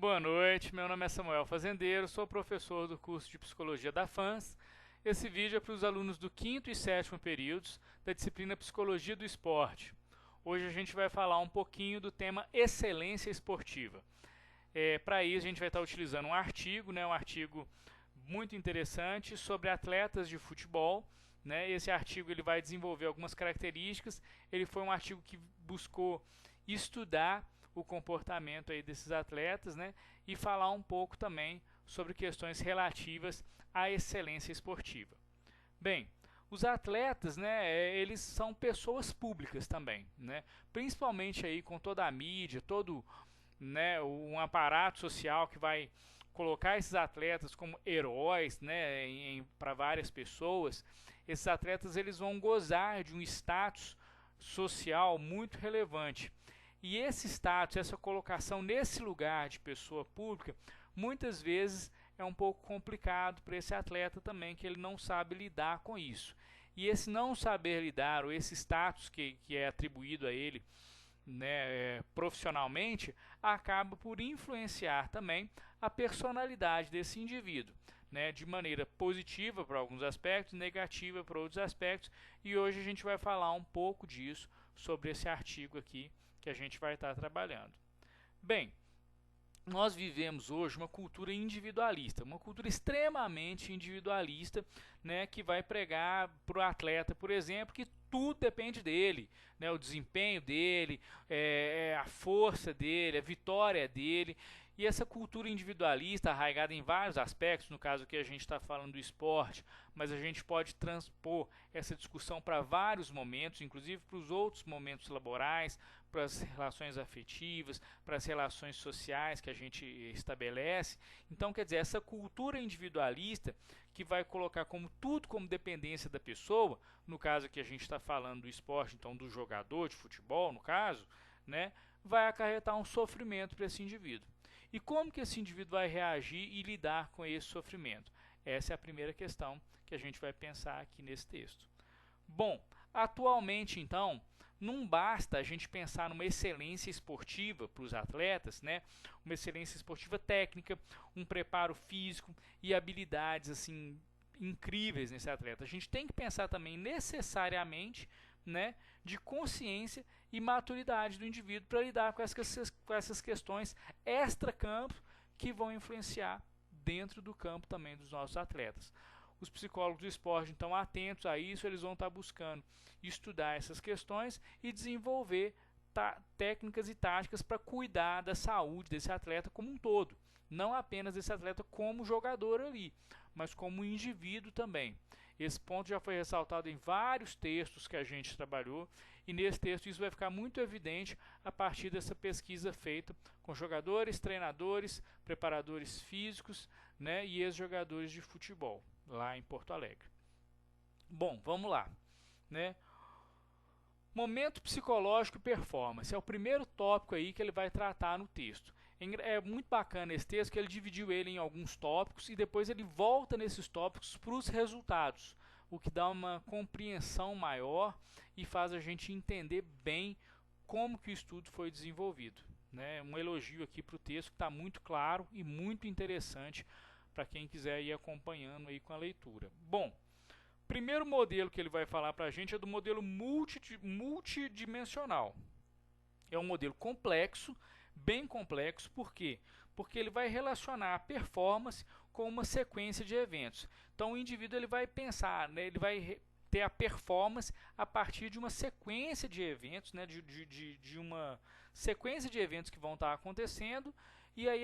Boa noite, meu nome é Samuel Fazendeiro, sou professor do curso de Psicologia da FANS. Esse vídeo é para os alunos do 5º e 7º períodos da disciplina Psicologia do Esporte. Hoje a gente vai falar um pouquinho do tema excelência esportiva. Para isso a gente vai estar utilizando um artigo, um artigo muito interessante sobre atletas de futebol. Esse artigo ele vai desenvolver algumas características. Ele foi um artigo que buscou estudar o comportamento aí desses atletas, e falar um pouco também sobre questões relativas à excelência esportiva. Bem, os atletas, eles são pessoas públicas também, principalmente aí com toda a mídia, todo um aparato social que vai colocar esses atletas como heróis, para várias pessoas. Esses atletas eles vão gozar de um status social muito relevante. E esse status, essa colocação nesse lugar de pessoa pública, muitas vezes é um pouco complicado para esse atleta também, que ele não sabe lidar com isso. E esse não saber lidar, ou esse status que é atribuído a ele profissionalmente, acaba por influenciar também a personalidade desse indivíduo, de maneira positiva para alguns aspectos, negativa para outros aspectos, e hoje a gente vai falar um pouco disso sobre esse artigo aqui que a gente vai estar trabalhando. Bem, nós vivemos hoje uma cultura individualista, uma cultura extremamente individualista, que vai pregar para o atleta, por exemplo, que tudo depende dele, o desempenho dele, a força dele, a vitória dele. E essa cultura individualista, arraigada em vários aspectos, no caso que a gente está falando do esporte, mas a gente pode transpor essa discussão para vários momentos, inclusive para os outros momentos laborais, para as relações afetivas, para as relações sociais que a gente estabelece. Então, quer dizer, essa cultura individualista que vai colocar tudo como dependência da pessoa, no caso que a gente está falando do esporte, então do jogador de futebol, no caso, vai acarretar um sofrimento para esse indivíduo. E como que esse indivíduo vai reagir e lidar com esse sofrimento? Essa é a primeira questão que a gente vai pensar aqui nesse texto. Bom, atualmente então, não basta a gente pensar numa excelência esportiva para os atletas, uma excelência esportiva técnica, um preparo físico e habilidades assim incríveis nesse atleta. A gente tem que pensar também necessariamente de consciência e maturidade do indivíduo para lidar com essas questões extra-campo que vão influenciar dentro do campo também dos nossos atletas. Os psicólogos do esporte, então, atentos a isso, eles vão estar buscando estudar essas questões e desenvolver técnicas e táticas para cuidar da saúde desse atleta como um todo. Não apenas desse atleta como jogador ali, mas como indivíduo também. Esse ponto já foi ressaltado em vários textos que a gente trabalhou, e nesse texto isso vai ficar muito evidente a partir dessa pesquisa feita com jogadores, treinadores, preparadores físicos, e ex-jogadores de futebol lá em Porto Alegre. Bom, vamos lá. Momento psicológico e performance é o primeiro tópico aí que ele vai tratar no texto. É muito bacana esse texto que ele dividiu ele em alguns tópicos e depois ele volta nesses tópicos para os resultados, o que dá uma compreensão maior e faz a gente entender bem como que o estudo foi desenvolvido. Um elogio aqui para o texto que está muito claro e muito interessante para quem quiser ir acompanhando aí com a leitura. Bom, primeiro modelo que ele vai falar para a gente é do modelo multidimensional. É um modelo complexo, bem complexo, por quê? Porque ele vai relacionar a performance com uma sequência de eventos. Então o indivíduo ele vai pensar, ele vai ter a performance a partir de uma sequência de eventos, de uma sequência de eventos que vão estar acontecendo, e aí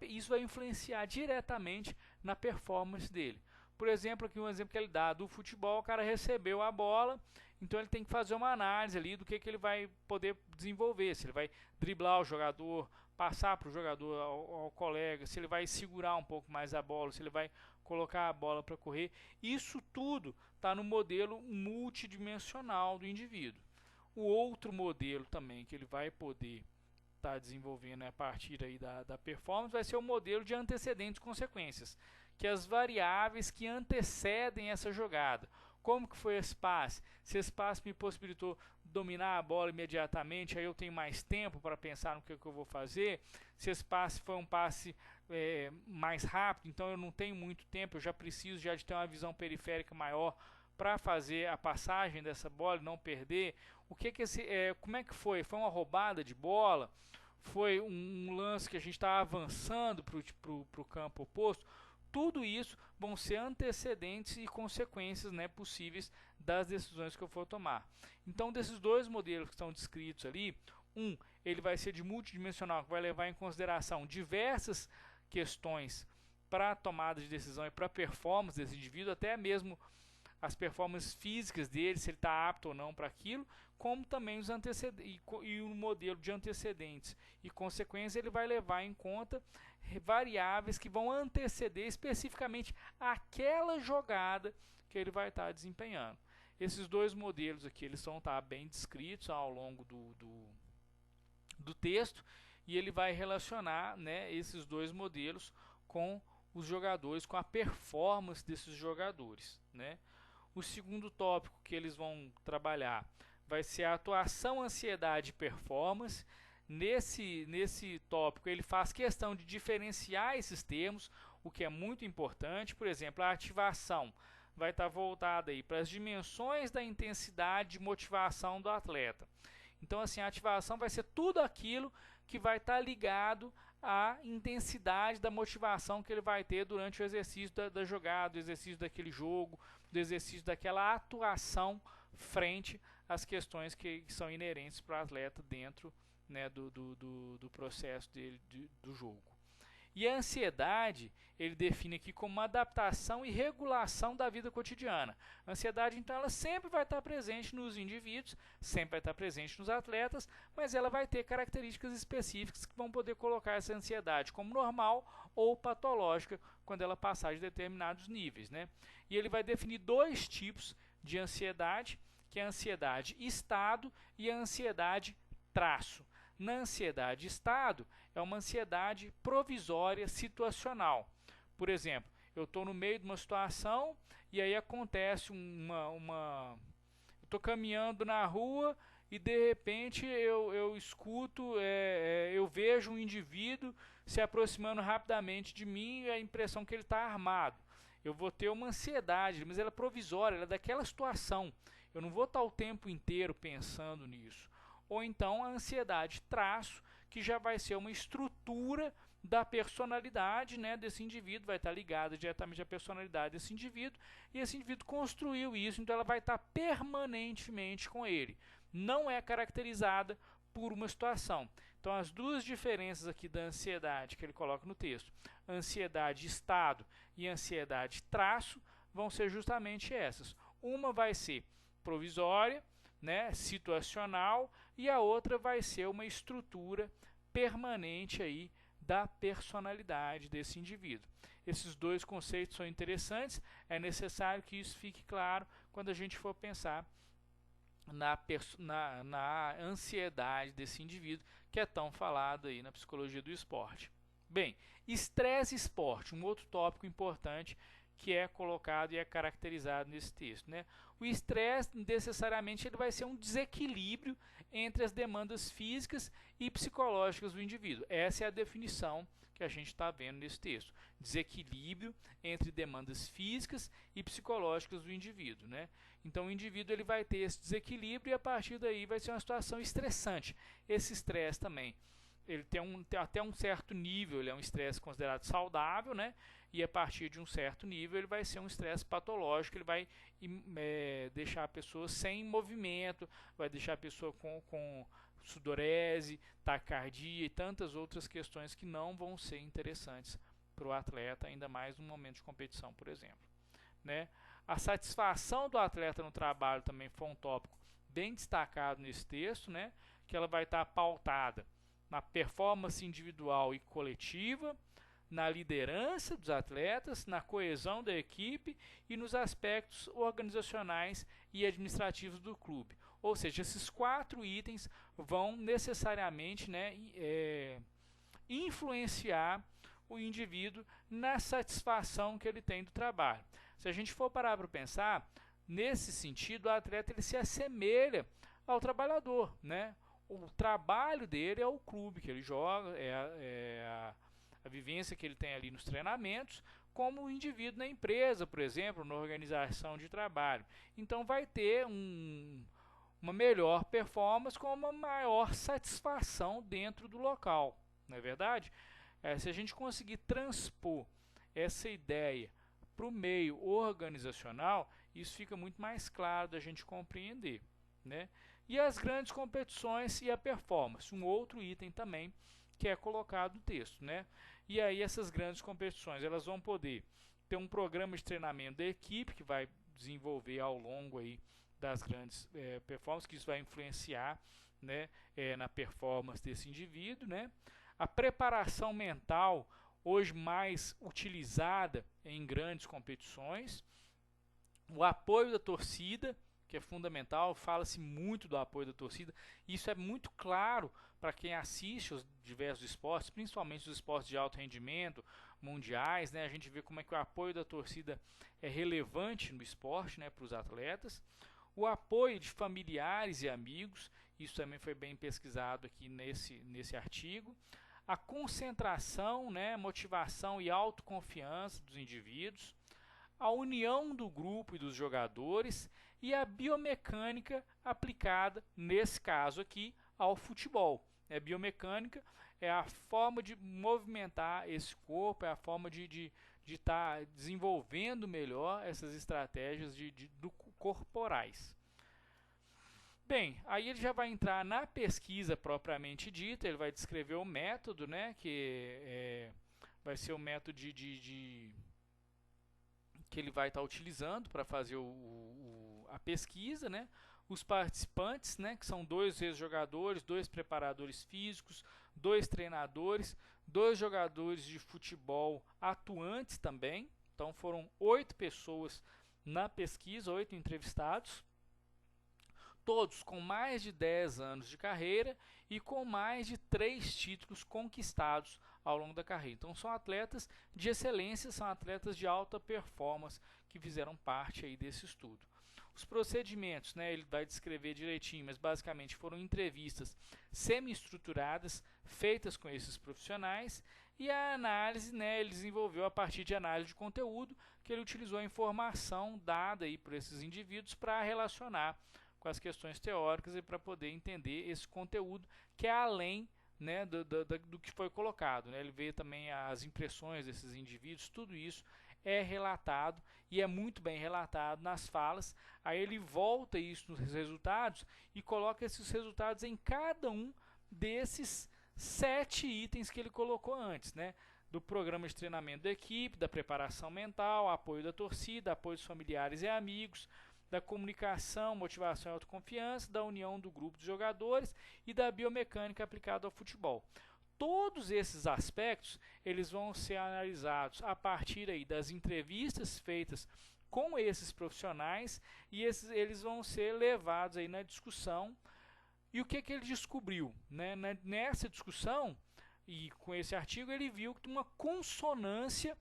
isso vai influenciar diretamente na performance dele. Por exemplo, aqui um exemplo que ele dá do futebol, o cara recebeu a bola, então ele tem que fazer uma análise ali do que ele vai poder desenvolver, se ele vai driblar o jogador, passar para o jogador, ao colega, se ele vai segurar um pouco mais a bola, se ele vai colocar a bola para correr. Isso tudo está no modelo multidimensional do indivíduo. O outro modelo também que ele vai poder estar desenvolvendo a partir aí da performance vai ser o modelo de antecedentes e consequências, que as variáveis que antecedem essa jogada. Como que foi esse passe? Se esse passe me possibilitou dominar a bola imediatamente, aí eu tenho mais tempo para pensar no que eu vou fazer. Se esse passe foi um passe mais rápido, então eu não tenho muito tempo, eu já preciso já de ter uma visão periférica maior para fazer a passagem dessa bola e não perder. Como é que foi? Foi uma roubada de bola? Foi um lance que a gente está avançando para o campo oposto? Tudo isso vão ser antecedentes e consequências, né, possíveis das decisões que eu for tomar. Então, desses dois modelos que estão descritos ali, ele vai ser de multidimensional, que vai levar em consideração diversas questões para a tomada de decisão e para a performance desse indivíduo, até mesmo as performances físicas dele, se ele está apto ou não para aquilo, como também os antecedentes e o modelo de antecedentes e consequências, ele vai levar em conta variáveis que vão anteceder especificamente aquela jogada que ele vai estar desempenhando. Esses dois modelos aqui, eles vão estar bem descritos ao longo do texto, e ele vai relacionar, né, esses dois modelos com os jogadores, com a performance desses jogadores, né? O segundo tópico que eles vão trabalhar vai ser a atuação, ansiedade e performance. Nesse tópico ele faz questão de diferenciar esses termos, o que é muito importante. Por exemplo, a ativação vai estar voltada para as dimensões da intensidade de motivação do atleta. Então, assim, a ativação vai ser tudo aquilo que vai estar ligado à intensidade da motivação que ele vai ter durante o exercício da jogada, do exercício daquele jogo, do exercício daquela atuação frente às questões que são inerentes para o atleta dentro, né, do processo dele, do jogo. E a ansiedade, ele define aqui como uma adaptação e regulação da vida cotidiana. A ansiedade, então, ela sempre vai estar presente nos indivíduos, sempre vai estar presente nos atletas, mas ela vai ter características específicas que vão poder colocar essa ansiedade como normal ou patológica quando ela passar de determinados níveis, né? E ele vai definir dois tipos de ansiedade, que é a ansiedade estado e a ansiedade traço. Na ansiedade estado, é uma ansiedade provisória situacional. Por exemplo, eu estou no meio de uma situação e aí acontece eu estou caminhando na rua e de repente eu escuto, eu vejo um indivíduo se aproximando rapidamente de mim e a impressão que ele está armado. Eu vou ter uma ansiedade, mas ela é provisória, ela é daquela situação. Eu não vou estar o tempo inteiro pensando nisso. Ou então a ansiedade traço, que já vai ser uma estrutura da personalidade, né, desse indivíduo, vai estar ligada diretamente à personalidade desse indivíduo, e esse indivíduo construiu isso, então ela vai estar permanentemente com ele. Não é caracterizada por uma situação. Então as duas diferenças aqui da ansiedade que ele coloca no texto, ansiedade estado e ansiedade traço, vão ser justamente essas. Uma vai ser provisória, né, situacional, e a outra vai ser uma estrutura permanente aí da personalidade desse indivíduo. Esses dois conceitos são interessantes, é necessário que isso fique claro quando a gente for pensar na ansiedade desse indivíduo, que é tão falado aí na psicologia do esporte. Bem, estresse e esporte, um outro tópico importante que é colocado e é caracterizado nesse texto, né? O estresse, necessariamente, ele vai ser um desequilíbrio entre as demandas físicas e psicológicas do indivíduo. Essa é a definição que a gente está vendo nesse texto. Desequilíbrio entre demandas físicas e psicológicas do indivíduo, né? Então, o indivíduo ele vai ter esse desequilíbrio e, a partir daí, vai ser uma situação estressante. Esse estresse também, ele tem até um certo nível, ele é um estresse considerado saudável, né? E a partir de um certo nível ele vai ser um estresse patológico, ele vai deixar a pessoa sem movimento, vai deixar a pessoa com sudorese, taquicardia e tantas outras questões que não vão ser interessantes para o atleta, ainda mais no momento de competição, por exemplo, né? A satisfação do atleta no trabalho também foi um tópico bem destacado nesse texto, né? Que ela vai estar pautada na performance individual e coletiva, na liderança dos atletas, na coesão da equipe e nos aspectos organizacionais e administrativos do clube. Ou seja, esses 4 itens vão necessariamente, né, influenciar o indivíduo na satisfação que ele tem do trabalho. Se a gente for parar para pensar, nesse sentido, o atleta ele se assemelha ao trabalhador, né? O trabalho dele é o clube que ele joga, a vivência que ele tem ali nos treinamentos, como o indivíduo na empresa, por exemplo, na organização de trabalho. Então vai ter uma melhor performance com uma maior satisfação dentro do local, não é verdade? Se a gente conseguir transpor essa ideia para o meio organizacional, isso fica muito mais claro da gente compreender, né? E as grandes competições e a performance, um outro item também que é colocado no texto, né? E aí essas grandes competições, elas vão poder ter um programa de treinamento da equipe que vai desenvolver ao longo aí das grandes performances, que isso vai influenciar, né, na performance desse indivíduo, né? A preparação mental, hoje mais utilizada em grandes competições, o apoio da torcida, que é fundamental, fala-se muito do apoio da torcida, isso é muito claro para quem assiste os diversos esportes, principalmente os esportes de alto rendimento, mundiais, né? A gente vê como é que o apoio da torcida é relevante no esporte, né, para os atletas. O apoio de familiares e amigos, isso também foi bem pesquisado aqui nesse artigo. A concentração, né, motivação e autoconfiança dos indivíduos, a união do grupo e dos jogadores e a biomecânica aplicada, nesse caso aqui, ao futebol. A biomecânica é a forma de movimentar esse corpo, é a forma de estar desenvolvendo melhor essas estratégias corporais. Bem, aí ele já vai entrar na pesquisa propriamente dita, ele vai descrever o método, né, que vai ser o método que ele vai estar utilizando para fazer a pesquisa, né? Os participantes, né, que são 2 ex-jogadores, 2 preparadores físicos, 2 treinadores, 2 jogadores de futebol atuantes também. Então foram 8 pessoas na pesquisa, 8 entrevistados, todos com mais de 10 anos de carreira e com mais de 3 títulos conquistados ao longo da carreira. Então são atletas de excelência, são atletas de alta performance que fizeram parte aí desse estudo. Os procedimentos, né, ele vai descrever direitinho, mas basicamente foram entrevistas semi-estruturadas feitas com esses profissionais, e a análise, né, ele desenvolveu a partir de análise de conteúdo, que ele utilizou a informação dada aí por esses indivíduos para relacionar com as questões teóricas e para poder entender esse conteúdo que é além, né, do que foi colocado, né? Ele vê também as impressões desses indivíduos, tudo isso é relatado e é muito bem relatado nas falas. Aí ele volta isso nos resultados e coloca esses resultados em cada um desses 7 itens que ele colocou antes, né? Do programa de treinamento da equipe, da preparação mental, apoio da torcida, apoio dos familiares e amigos, da comunicação, motivação e autoconfiança, da união do grupo de jogadores e da biomecânica aplicada ao futebol. Todos esses aspectos eles vão ser analisados a partir aí das entrevistas feitas com esses profissionais e eles vão ser levados aí na discussão. E o que ele descobriu, né? Nessa discussão e com esse artigo ele viu que uma consonância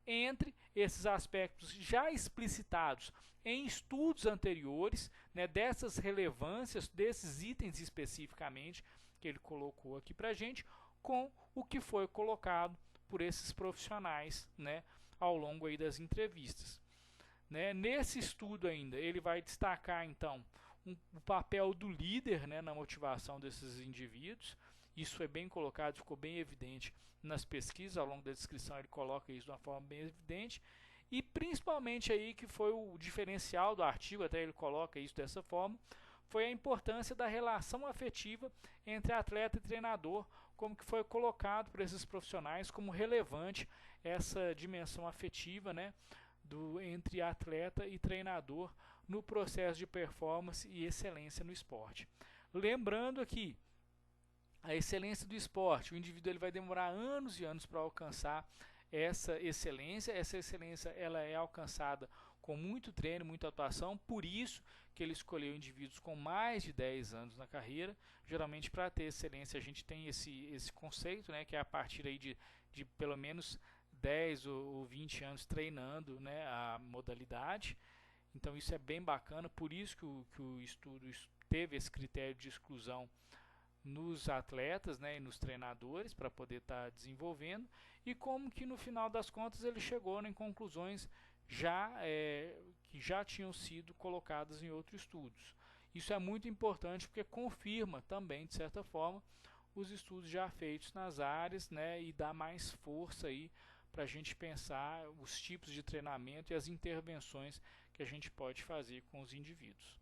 entre esses aspectos já explicitados em estudos anteriores, né, dessas relevâncias, desses itens especificamente que ele colocou aqui para a gente, com o que foi colocado por esses profissionais, né, ao longo aí das entrevistas. Né? Nesse estudo ainda, ele vai destacar então o papel do líder, né, na motivação desses indivíduos. Isso é bem colocado, ficou bem evidente nas pesquisas, ao longo da descrição ele coloca isso de uma forma bem evidente. E principalmente aí que foi o diferencial do artigo, até ele coloca isso dessa forma, foi a importância da relação afetiva entre atleta e treinador, como que foi colocado por esses profissionais como relevante essa dimensão afetiva, né, entre atleta e treinador no processo de performance e excelência no esporte. Lembrando aqui, a excelência do esporte, o indivíduo ele vai demorar anos e anos para alcançar essa excelência ela é alcançada com muito treino, muita atuação, por isso que ele escolheu indivíduos com mais de 10 anos na carreira. Geralmente para ter excelência a gente tem esse conceito, né, que é a partir aí de pelo menos 10 ou 20 anos treinando, né, a modalidade. Então isso é bem bacana, por isso que o estudo teve esse critério de exclusão nos atletas, né, e nos treinadores para poder estar desenvolvendo, e como que no final das contas ele chegou em conclusões que já tinham sido colocadas em outros estudos. Isso é muito importante porque confirma também, de certa forma, os estudos já feitos nas áreas, né, e dá mais força aí para a gente pensar os tipos de treinamento e as intervenções que a gente pode fazer com os indivíduos.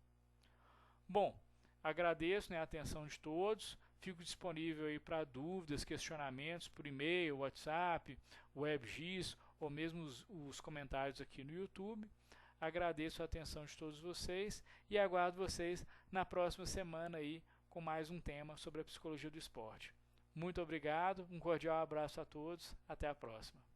Bom, agradeço, né, a atenção de todos, fico disponível aí para dúvidas, questionamentos por e-mail, WhatsApp, WebGIS ou mesmo os comentários aqui no YouTube. Agradeço a atenção de todos vocês e aguardo vocês na próxima semana aí com mais um tema sobre a psicologia do esporte. Muito obrigado, um cordial abraço a todos, até a próxima.